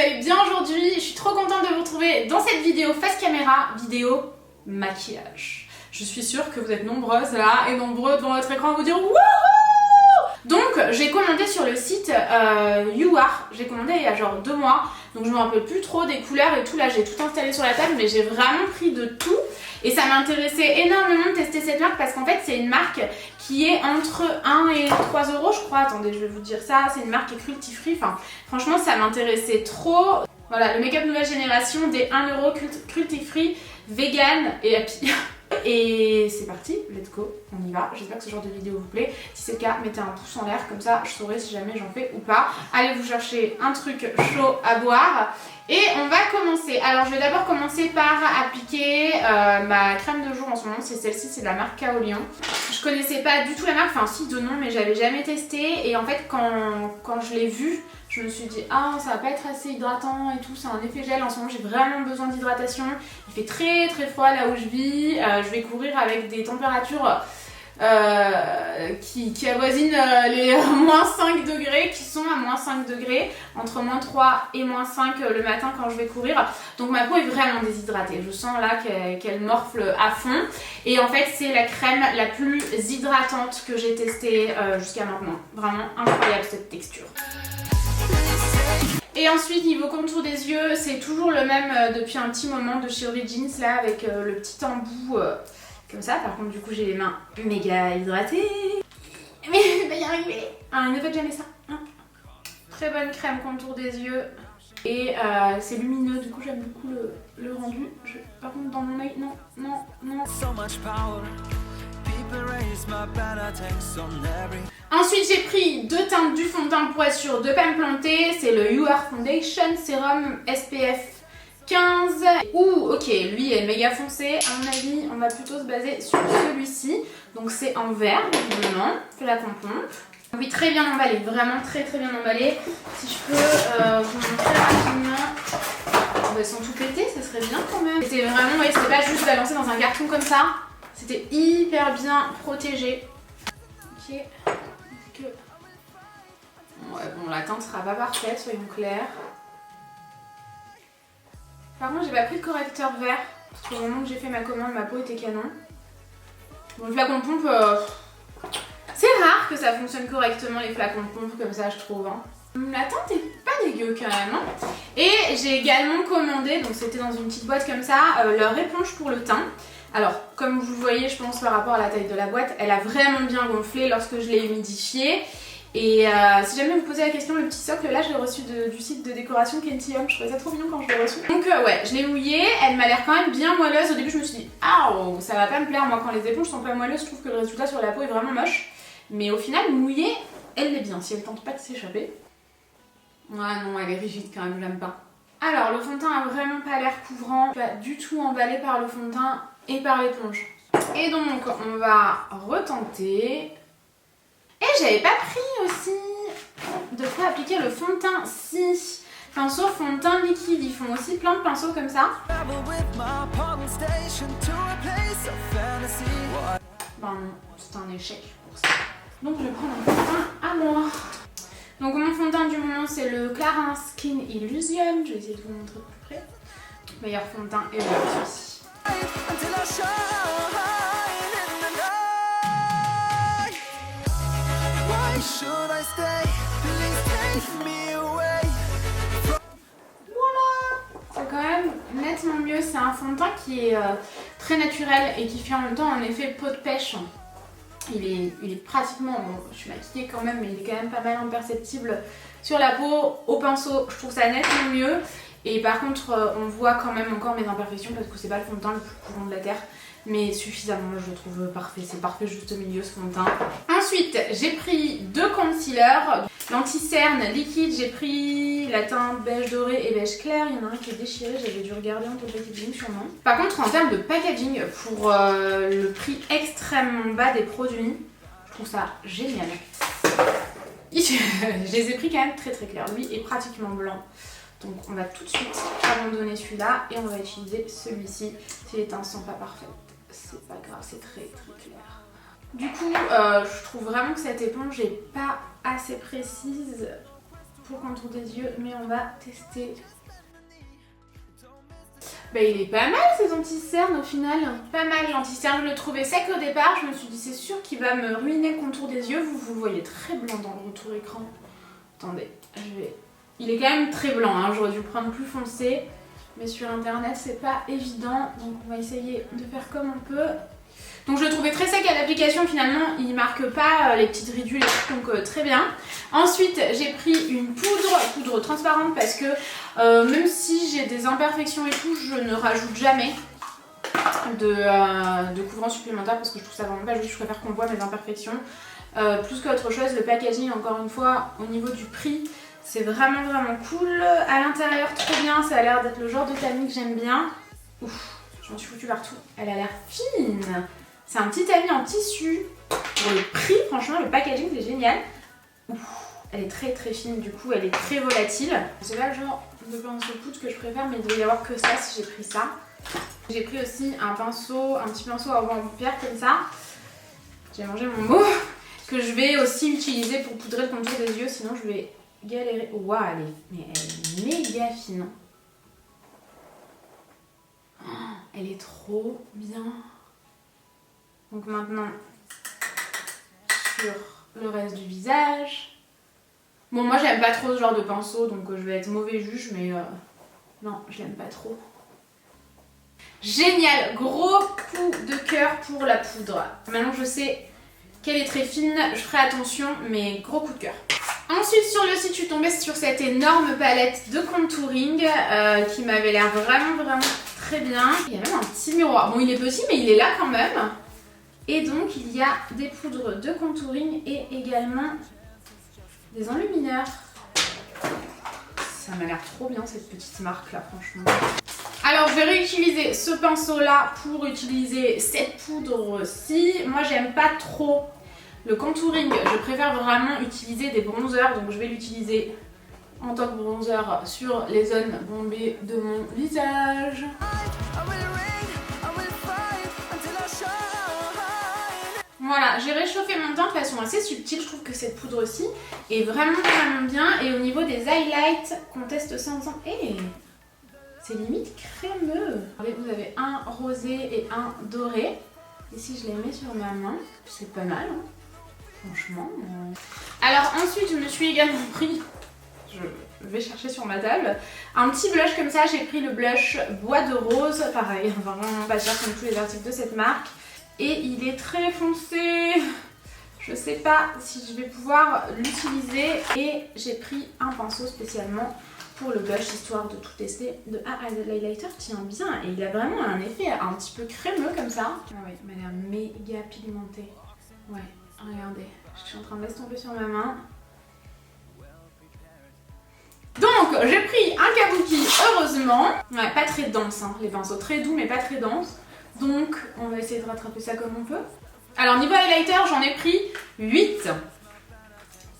allez bien aujourd'hui. Je suis trop contente de vous retrouver dans cette vidéo face caméra, vidéo maquillage. Je suis sûre que vous êtes nombreuses là et nombreux devant votre écran à vous dire wouhou. Donc j'ai commandé sur le site YouAre, j'ai commandé il y a genre 2 mois, donc je me rappelle plus trop des couleurs et tout, là j'ai tout installé sur la table mais j'ai vraiment pris de tout et ça m'intéressait énormément de tester cette marque parce qu'en fait c'est une marque qui est entre 1 et 3 euros je crois, attendez je vais vous dire ça, c'est une marque qui est cruelty free, enfin franchement ça m'intéressait trop. Voilà, le make-up nouvelle génération des 1 euro cruelty free, vegan et happy. Et c'est parti, let's go, on y va. J'espère que ce genre de vidéo vous plaît. Si c'est le cas, mettez un pouce en l'air, comme ça je saurai si jamais j'en fais ou pas. Allez vous chercher un truc chaud à boire. Et on va commencer. Alors je vais d'abord commencer par appliquer ma crème de jour en ce moment. C'est celle-ci, c'est de la marque Kaolion. Je connaissais pas du tout la marque, enfin si de nom, mais j'avais jamais testé. Et en fait quand je l'ai vue, je me suis dit ah ça va pas être assez hydratant et tout, c'est un effet gel. En ce moment j'ai vraiment besoin d'hydratation. Il fait très très froid là où je vis. Je vais courir avec des températures qui avoisinent les moins 5 degrés, qui sont à moins 5 degrés, entre moins 3 et moins 5 le matin quand je vais courir. Donc ma peau est vraiment déshydratée. Je sens là qu'elle morfle à fond. Et en fait c'est la crème la plus hydratante que j'ai testée jusqu'à maintenant. Vraiment incroyable cette texture. Et ensuite niveau contour des yeux, c'est toujours le même depuis un petit moment de chez Origins là avec le petit embout comme ça. Par contre du coup j'ai les mains méga hydratées. Mais je vais y arriver. Ah, ne faites jamais ça. Très bonne crème contour des yeux. Et c'est lumineux, du coup j'aime beaucoup le rendu. Par contre dans mon œil, non. Ensuite j'ai pris 2 teintes du fond de teint pour être sûre de ne pas me planter. C'est le YouAre Foundation Serum SPF 15. Ouh ok, lui est méga foncé. À mon avis on va plutôt se baser sur celui-ci. Donc c'est en vert évidemment, fais-la pompe. Oui, très bien emballé, vraiment très bien emballé. Si je peux vous montrer rapidement. Elles sont tout pétées, ça serait bien quand même. C'était vraiment, vous voyez, c'était pas juste balancé dans un carton comme ça. C'était hyper bien protégé. Ok. Ouais, bon, la teinte sera pas parfaite, soyons clairs. Par contre, j'ai pas pris de correcteur vert. Parce qu'au moment que j'ai fait ma commande, ma peau était canon. Bon, le flacon de pompe, c'est rare que ça fonctionne correctement, les flacons de pompe comme ça, je trouve. Hein. La teinte est pas dégueu quand même. Hein. Et j'ai également commandé, donc c'était dans une petite boîte comme ça, leur éponge pour le teint. Alors, comme vous le voyez, je pense par rapport à la taille de la boîte, elle a vraiment bien gonflé lorsque je l'ai humidifiée. Et si jamais vous posez la question, le petit socle là, je l'ai reçu du site de décoration Kentium. Je trouvais ça trop mignon quand je l'ai reçu. Donc ouais, je l'ai mouillée, elle m'a l'air quand même bien moelleuse. Au début, je me suis dit, ah, ça va pas me plaire. Moi, quand les éponges sont pas moelleuses, je trouve que le résultat sur la peau est vraiment moche. Mais au final, mouillée, elle l'est bien, si elle tente pas de s'échapper. Ouais, non, elle est rigide quand même, j'aime pas. Alors, le fond de teint a vraiment pas l'air couvrant, pas du tout emballé par le fond de teint et par l'éponge. Et donc, on va retenter. Et j'avais pas pris aussi de quoi appliquer le fond de teint. Si, pinceau fond de teint liquide, ils font aussi plein de pinceaux comme ça. Ben non, c'est un échec pour ça. Donc je vais prendre un fond de teint à moi. Donc mon fond de teint du moment c'est le Clarins Skin Illusion. Je vais essayer de vous montrer de plus près. Meilleur fond de teint et celui-ci. Voilà, c'est quand même nettement mieux. C'est un fond de teint qui est très naturel et qui fait en même temps un effet peau de pêche. Il est pratiquement, bon, je suis maquillée quand même, mais il est quand même pas mal imperceptible sur la peau. Au pinceau, je trouve ça nettement mieux. Et par contre, on voit quand même encore mes imperfections parce que c'est pas le fond de teint le plus courant de la terre. Mais suffisamment, je le trouve parfait. C'est parfait juste au milieu ce fond de teint. Ensuite, j'ai pris 2 concealers. L'anti-cerne liquide, j'ai pris la teinte beige doré et beige clair. Il y en a un qui est déchiré, j'avais dû regarder en packaging sûrement. Par contre, en termes de packaging, pour le prix extrêmement bas des produits, je trouve ça génial. Je les ai pris quand même très clairs. Lui est pratiquement blanc. Donc on va tout de suite abandonner celui-là et on va utiliser celui-ci. Si les teintes sont pas parfaites, c'est pas grave, c'est très clair. Du coup, je trouve vraiment que cette éponge est pas assez précise pour le contour des yeux, mais on va tester Bah il est pas mal ces anti-cernes au final. Pas mal l'anti-cerne, je le trouvais sec au départ, je me suis dit c'est sûr qu'il va me ruiner le contour des yeux. Vous le voyez très blanc dans le retour écran. Attendez, il est quand même très blanc, hein. J'aurais dû le prendre plus foncé. Mais sur internet c'est pas évident, donc on va essayer de faire comme on peut. Donc je le trouvais très sec à l'application, finalement il marque pas les petites ridules et tout, donc très bien. Ensuite j'ai pris une poudre transparente parce que même si j'ai des imperfections et tout, je ne rajoute jamais de couvrant supplémentaire parce que je trouve ça vraiment pas joli, je préfère qu'on voit mes imperfections. Plus qu'autre chose, le packaging encore une fois au niveau du prix, c'est vraiment cool. À l'intérieur trop bien, ça a l'air d'être le genre de tamis que j'aime bien. Ouf, je m'en suis foutue partout, elle a l'air fine. C'est un petit tamis en tissu. Pour le prix, franchement, le packaging c'est génial. Ouf, elle est très fine, du coup elle est très volatile. C'est pas le genre de pinceau poudre que je préfère, mais il doit y avoir que ça si j'ai pris ça. J'ai pris aussi un petit pinceau à rouleau en paupières comme ça. J'ai mangé mon mot. Que je vais aussi utiliser pour poudrer le contour des yeux, sinon je vais galérer. Waouh, elle est méga fine. Oh, elle est trop bien. Donc maintenant, sur le reste du visage. Bon, moi j'aime pas trop ce genre de pinceau, donc je vais être mauvais juge, mais non, je l'aime pas trop. Génial, gros coup de cœur pour la poudre. Maintenant je sais qu'elle est très fine, je ferai attention, mais gros coup de cœur. Ensuite sur le site je suis tombée sur cette énorme palette de contouring qui m'avait l'air vraiment très bien. Il y a même un petit miroir, bon il est petit mais il est là quand même. Et donc il y a des poudres de contouring et également des enlumineurs. Ça m'a l'air trop bien cette petite marque là franchement. Alors je vais réutiliser ce pinceau là pour utiliser cette poudre-ci. Moi j'aime pas trop le contouring, je préfère vraiment utiliser des bronzers, donc je vais l'utiliser en tant que bronzer sur les zones bombées de mon visage. Voilà, j'ai réchauffé mon teint de façon assez subtile, je trouve que cette poudre-ci est vraiment bien. Et au niveau des highlights, qu'on teste ça ensemble. C'est limite crémeux. Vous avez un rosé et un doré. Et si je les mets sur ma main, c'est pas mal, hein. Franchement. Alors ensuite, je me suis également pris, je vais chercher sur ma table, un petit blush comme ça. J'ai pris le blush Bois de Rose, pareil, vraiment pas cher comme tous les articles de cette marque. Et il est très foncé. Je sais pas si je vais pouvoir l'utiliser. Et j'ai pris un pinceau spécialement pour le blush, histoire de tout tester de A à Z. L'highlighter tient bien et il a vraiment un effet un petit peu crémeux comme ça. Ah ouais, il m'a l'air méga pigmenté. Ouais, regardez, je suis en train de l'estomper sur ma main. Donc j'ai pris un kabuki, heureusement. Ouais, pas très dense, hein. Les pinceaux très doux mais pas très denses. Donc on va essayer de rattraper ça comme on peut. Alors niveau highlighter, j'en ai pris 8.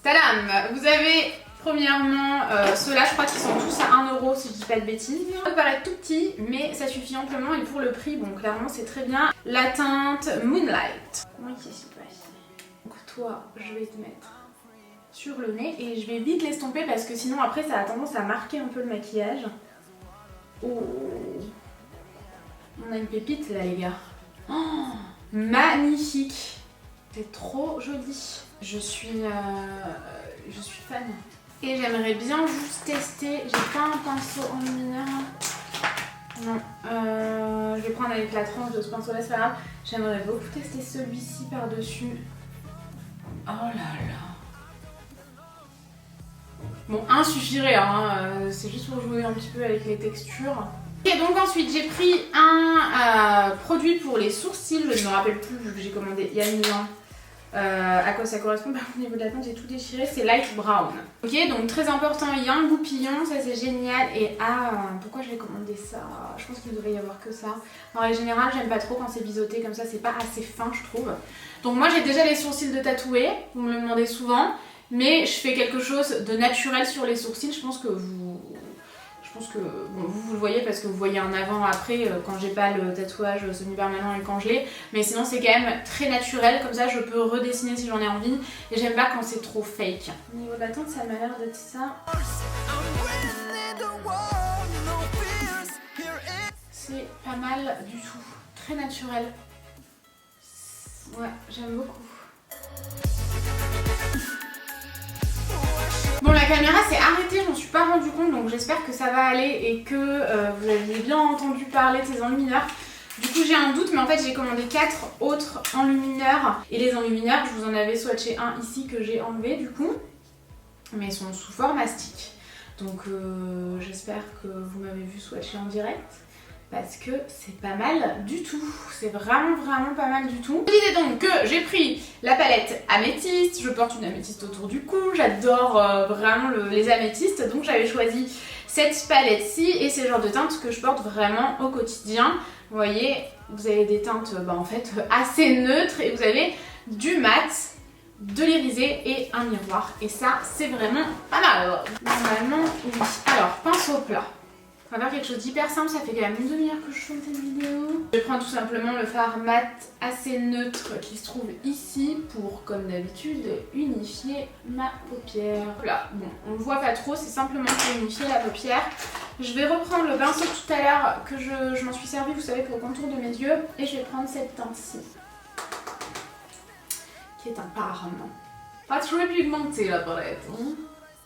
Tadam! Vous avez premièrement ceux-là, je crois qu'ils sont tous à 1 € si je dis pas de bêtises. Ça peut paraître tout petit, mais ça suffit amplement et pour le prix, bon clairement c'est très bien. La teinte Moonlight. Oui, c'est super. Donc toi, je vais te mettre sur le nez et je vais vite l'estomper parce que sinon après ça a tendance à marquer un peu le maquillage. Oh! On a une pépite là les gars. Oh, magnifique. C'est trop joli. Je suis fan. Et j'aimerais bien juste tester. J'ai pas un pinceau enlumineur. Non. Je vais prendre avec la tranche de ce pinceau là, c'est pas grave. J'aimerais beaucoup tester celui-ci par-dessus. Oh là là. Bon, un suffirait, hein. C'est juste pour jouer un petit peu avec les textures. Et donc ensuite j'ai pris un produit pour les sourcils, je ne me rappelle plus vu que j'ai commandé il y a 1000 ans à quoi ça correspond. Par contre au niveau de la teinte j'ai tout déchiré, c'est light brown. Ok, donc très important, il y a un goupillon, ça c'est génial. Et pourquoi je vais commander ça? Je pense qu'il ne devrait y avoir que ça. En règle générale j'aime pas trop quand c'est biseauté comme ça, c'est pas assez fin je trouve. Donc moi j'ai déjà les sourcils de tatouer, vous me le demandez souvent. Mais je fais quelque chose de naturel sur les sourcils, je pense que vous le voyez parce que vous voyez un avant-après quand j'ai pas le tatouage semi-permanent et quand je l'ai. Mais sinon c'est quand même très naturel, comme ça je peux redessiner si j'en ai envie. Et j'aime pas quand c'est trop fake. Au niveau de la teinte ça m'a l'air d'être ça. mal du tout. Très naturel. Ouais, j'aime beaucoup. Bon, la caméra s'est arrêtée, je m'en suis pas rendu compte, donc j'espère que ça va aller et que vous aviez bien entendu parler de ces enlumineurs. Du coup j'ai un doute, mais en fait j'ai commandé 4 autres enlumineurs. Et les enlumineurs, je vous en avais swatché un ici que j'ai enlevé du coup. Mais ils sont sous forme mastic. Donc j'espère que vous m'avez vu swatcher en direct. Parce que c'est pas mal du tout. C'est vraiment pas mal du tout. L'idée donc que j'ai pris la palette améthyste. Je porte une améthyste autour du cou. J'adore vraiment les améthystes. Donc j'avais choisi cette palette-ci. Et c'est le genre de teinte que je porte vraiment au quotidien. Vous voyez, vous avez des teintes en fait assez neutres. Et vous avez du mat, de l'irisé et un miroir. Et ça, c'est vraiment pas mal. Normalement, oui. Alors, pinceau plat. On va faire quelque chose d'hyper simple, ça fait quand même une demi-heure que je filme cette vidéo. Je prends tout simplement le fard mat assez neutre qui se trouve ici pour, comme d'habitude, unifier ma paupière. Voilà, bon, on le voit pas trop, c'est simplement pour unifier la paupière. Je vais reprendre le pinceau tout à l'heure que je m'en suis servi, vous savez, pour le contour de mes yeux. Et je vais prendre cette teinte-ci, qui est un parement. Pas très pigmenté la palette.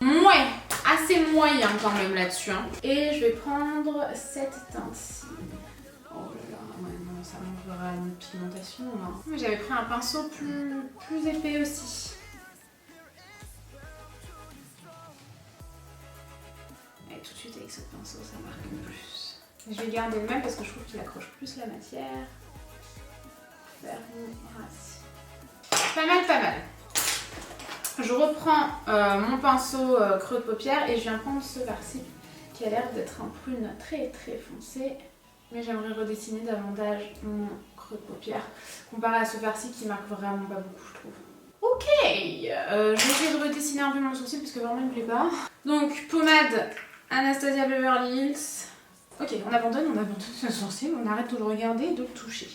Ouais, assez moyen quand même là-dessus. Hein. Et je vais prendre cette teinte-ci. Oh là là, ouais, non, ça manque vraiment de pigmentation. Mais j'avais pris un pinceau plus épais aussi. Et tout de suite avec ce pinceau, ça marque plus. Je vais garder le même parce que je trouve qu'il accroche plus la matière. Faire une racine. Pas mal. Je reprends mon pinceau creux de paupière et je viens prendre ce vert-ci qui a l'air d'être un prune très foncé. Mais j'aimerais redessiner davantage mon creux de paupière comparé à ce vert-ci qui marque vraiment pas beaucoup, je trouve. Ok, je vais essayer de redessiner un peu mon sourcil parce que vraiment il me plaît pas. Donc pommade Anastasia Beverly Hills. Ok, on abandonne ce sourcil, on arrête de le regarder et de le toucher.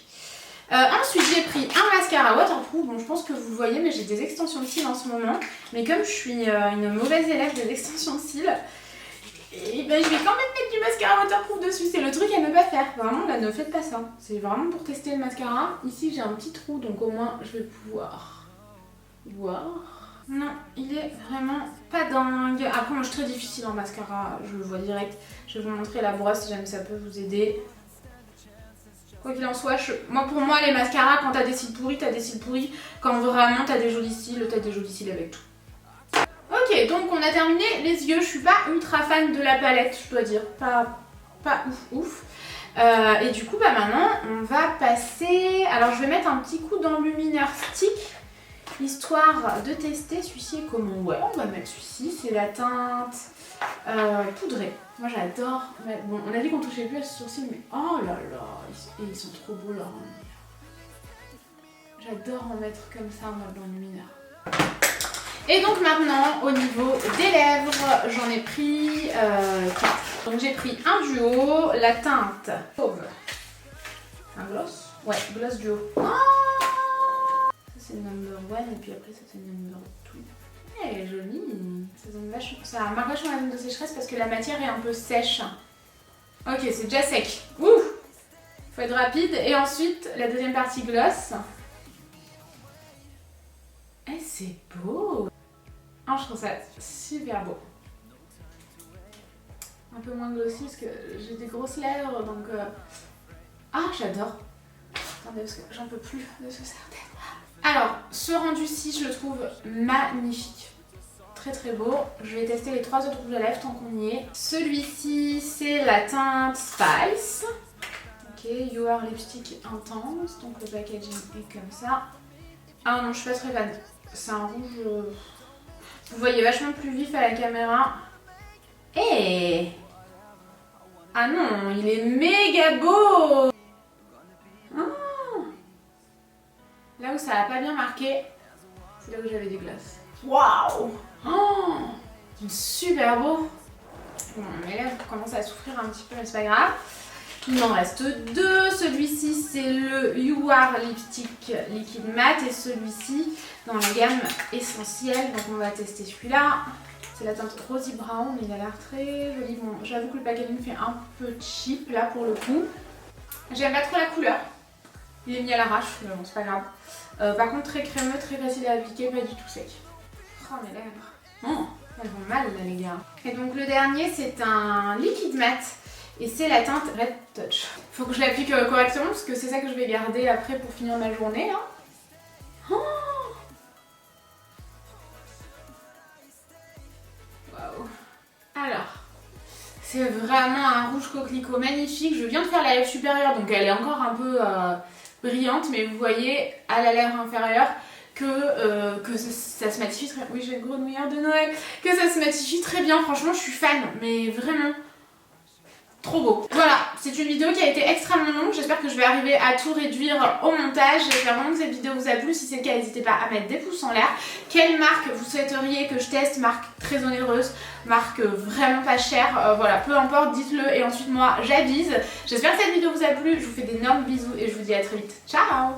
Ensuite j'ai pris un mascara waterproof. Bon, je pense que vous le voyez, mais j'ai des extensions de cils en ce moment. Mais comme je suis une mauvaise élève des extensions de cils, et ben je vais quand même mettre du mascara waterproof dessus. C'est le truc à ne pas faire. Vraiment, là, ne faites pas ça. C'est vraiment pour tester le mascara. Ici j'ai un petit trou, donc au moins je vais pouvoir voir. Non, il est vraiment pas dingue. Après moi je suis très difficile en mascara, je le vois direct. Je vais vous montrer la brosse si jamais ça peut vous aider. Quoi qu'il en soit, pour moi les mascaras, quand t'as des cils pourris, t'as des cils pourris. Quand vraiment t'as des jolis cils avec tout. Ok, donc on a terminé les yeux. Je suis pas ultra fan de la palette, je dois dire. Pas ouf. Et du coup, maintenant, on va passer... Alors je vais mettre un petit coup d'enlumineur stick, histoire de tester celui-ci est comment. Ouais, on va mettre celui-ci, c'est la teinte poudrée. Moi j'adore. Bon, on a dit qu'on touchait plus à ce sourcil, mais oh là là, ils sont trop beaux là. J'adore en mettre comme ça, moi, de l'enlumineur. Et donc maintenant, au niveau des lèvres, j'en ai pris 4. Donc j'ai pris un duo, la teinte Fauve. Un gloss? Ouais, gloss duo. Oh, ça c'est le number 1 et puis après ça c'est le number 2. Elle est jolie. Ça marque vachement la zone de sécheresse parce que la matière est un peu sèche. Ok, c'est déjà sec. Ouh! Faut être rapide. Et ensuite, la deuxième partie gloss. Eh, c'est beau! Oh, je trouve ça super beau. Un peu moins glossy parce que j'ai des grosses lèvres donc... Ah, j'adore! Attendez, parce que j'en peux plus de ce serre-tête. Alors, ce rendu-ci, je le trouve magnifique. Très beau. Je vais tester les 3 autres rouges à lèvres tant qu'on y est. Celui-ci, c'est la teinte Spice. Ok, You Are Lipstick Intense. Donc le packaging est comme ça. Ah non, je suis pas très fan. C'est un rouge... Vous voyez vachement plus vif à la caméra. Et ah non, il est méga beau. Là où ça n'a pas bien marqué, c'est là où j'avais des glaces. Waouh! Oh, super beau! Bon, mes lèvres commencent à souffrir un petit peu, mais c'est pas grave. Il m'en reste 2. Celui-ci, c'est le You Are Lipstick Liquid Matte et celui-ci dans la gamme essentielle. Donc on va tester celui-là. C'est la teinte Rosy Brown, il a l'air très joli. Bon, j'avoue que le packaging fait un peu cheap là pour le coup. J'aime pas trop la couleur. Il est mis à l'arrache, mais bon, c'est pas grave. Par contre, très crémeux, très facile à appliquer, pas du tout sec. Oh, mes lèvres. Oh, elles vont mal là, les gars. Et donc, le dernier, c'est un liquide mat. Et c'est la teinte Red Touch. Faut que je l'applique correctement parce que c'est ça que je vais garder après pour finir ma journée. Hein. Oh, waouh. Alors, c'est vraiment un rouge coquelicot magnifique. Je viens de faire la lèvre supérieure, donc elle est encore un peu brillante, mais vous voyez à la lèvre inférieure que ça se matifie très bien. Oui, j'ai le grenouillard de Noël. Que ça se matifie très bien. Franchement, je suis fan, mais vraiment. Trop beau. Voilà, c'est une vidéo qui a été extrêmement longue. J'espère que je vais arriver à tout réduire au montage. J'espère vraiment que cette vidéo vous a plu. Si c'est le cas, n'hésitez pas à mettre des pouces en l'air. Quelle marque vous souhaiteriez que je teste? Marque très onéreuse, marque vraiment pas chère. Voilà, peu importe, dites-le et ensuite moi j'avise. J'espère que cette vidéo vous a plu. Je vous fais d'énormes bisous et je vous dis à très vite. Ciao!